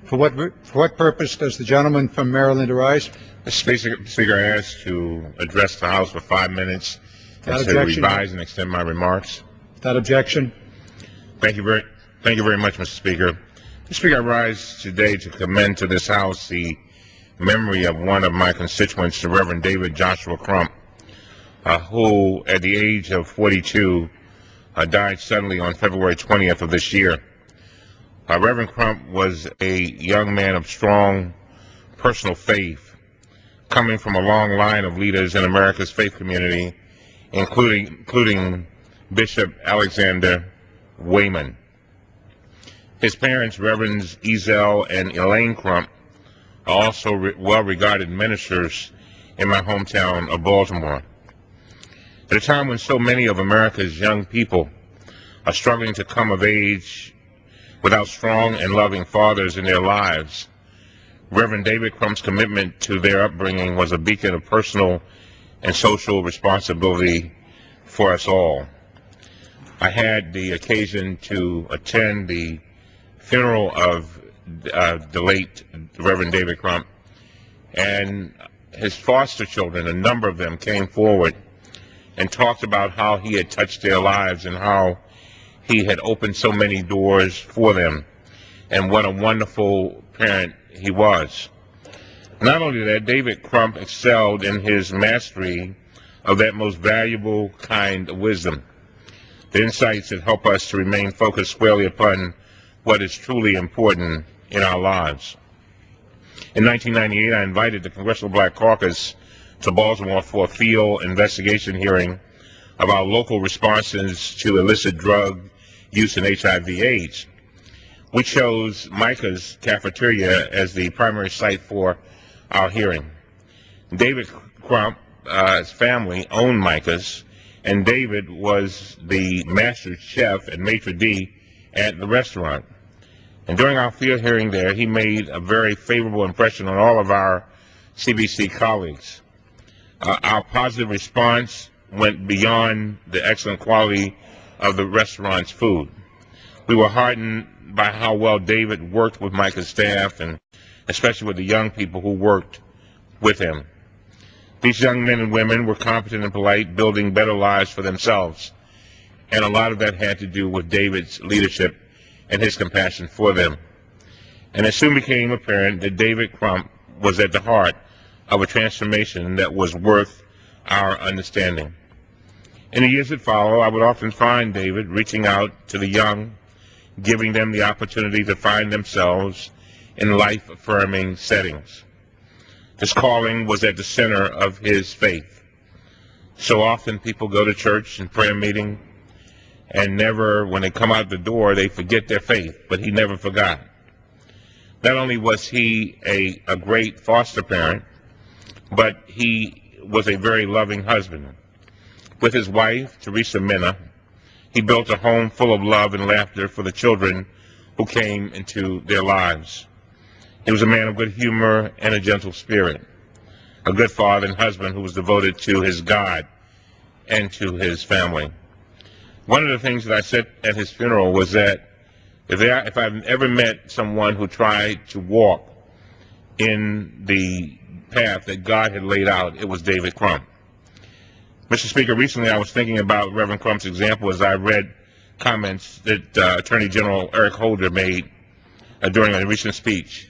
For what purpose does the gentleman from Maryland arise? Mr. Speaker, I ask to address the House for 5 minutes and to objection. revise and extend my remarks. Without objection. Thank you very much, Mr. Speaker. Mr. Speaker, I rise today to commend to this House the memory of one of my constituents, the Reverend David Joshua Crump, who at the age of 42 died suddenly on February 20th of this year. Reverend Crump was a young man of strong personal faith, coming from a long line of leaders in America's faith community, including Bishop Alexander Wayman. His parents, Reverends Ezel and Elaine Crump, are also well-regarded ministers in my hometown of Baltimore. At a time when so many of America's young people are struggling to come of age without strong and loving fathers in their lives, Reverend David Crump's commitment to their upbringing was a beacon of personal and social responsibility for us all. I had the occasion to attend the funeral of the late Reverend David Crump, and his foster children, a number of them, came forward and talked about how he had touched their lives and how he had opened so many doors for them, and what a wonderful parent he was. Not only that, David Crump excelled in his mastery of that most valuable kind of wisdom, the insights that help us to remain focused squarely upon what is truly important in our lives. In 1998, I invited the Congressional Black Caucus to Baltimore for a field investigation hearing of our local responses to illicit drug use in HIV/AIDS. We chose Micah's cafeteria as the primary site for our hearing. David Crump's family owned Micah's, and David was the master chef and maitre d' at the restaurant. And during our field hearing there, he made a very favorable impression on all of our CBC colleagues. Our positive response went beyond the excellent quality of the restaurant's food. We were heartened by how well David worked with Micah's staff, and especially with the young people who worked with him. These young men and women were competent and polite, building better lives for themselves. And a lot of that had to do with David's leadership and his compassion for them. And it soon became apparent that David Crump was at the heart of a transformation that was worth our understanding. In the years that followed, I would often find David reaching out to the young, giving them the opportunity to find themselves in life-affirming settings. His calling was at the center of his faith. So often people go to church and prayer meeting, and never, when they come out the door, they forget their faith, but he never forgot. Not only was he a great foster parent, but he was a very loving husband. With his wife, Teresa Minna, he built a home full of love and laughter for the children who came into their lives. He was a man of good humor and a gentle spirit, a good father and husband who was devoted to his God and to his family. One of the things that I said at his funeral was that if I've ever met someone who tried to walk in the path that God had laid out, it was David Crump. Mr. Speaker, recently I was thinking about Reverend Crump's example as I read comments that Attorney General Eric Holder made during a recent speech.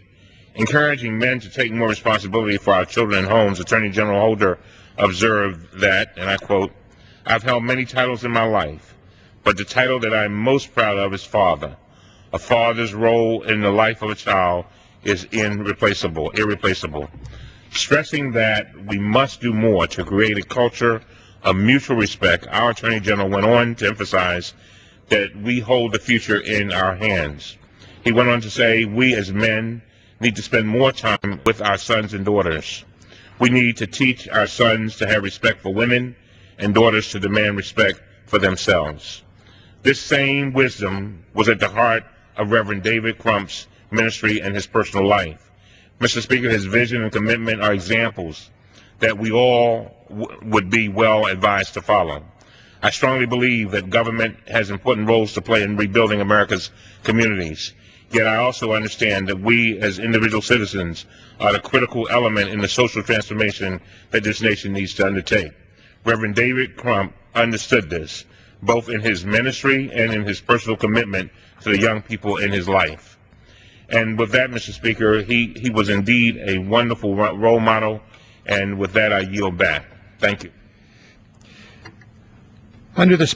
Encouraging men to take more responsibility for our children and homes, Attorney General Holder observed that, and I quote, "I've held many titles in my life, but the title that I'm most proud of is father. A father's role in the life of a child is irreplaceable. Stressing that we must do more to create a culture of mutual respect, our Attorney General went on to emphasize that we hold the future in our hands. He went on to say, we as men need to spend more time with our sons and daughters. We need to teach our sons to have respect for women and daughters to demand respect for themselves. This same wisdom was at the heart of Reverend David Crump's ministry and his personal life. Mr. Speaker, his vision and commitment are examples that we all would be well advised to follow. I strongly believe that government has important roles to play in rebuilding America's communities. Yet I also understand that we as individual citizens are the critical element in the social transformation that this nation needs to undertake. Reverend David Crump understood this, both in his ministry and in his personal commitment to the young people in his life. And with that, Mr. Speaker, he was indeed a wonderful role model, and with that I yield back. Thank you. Under the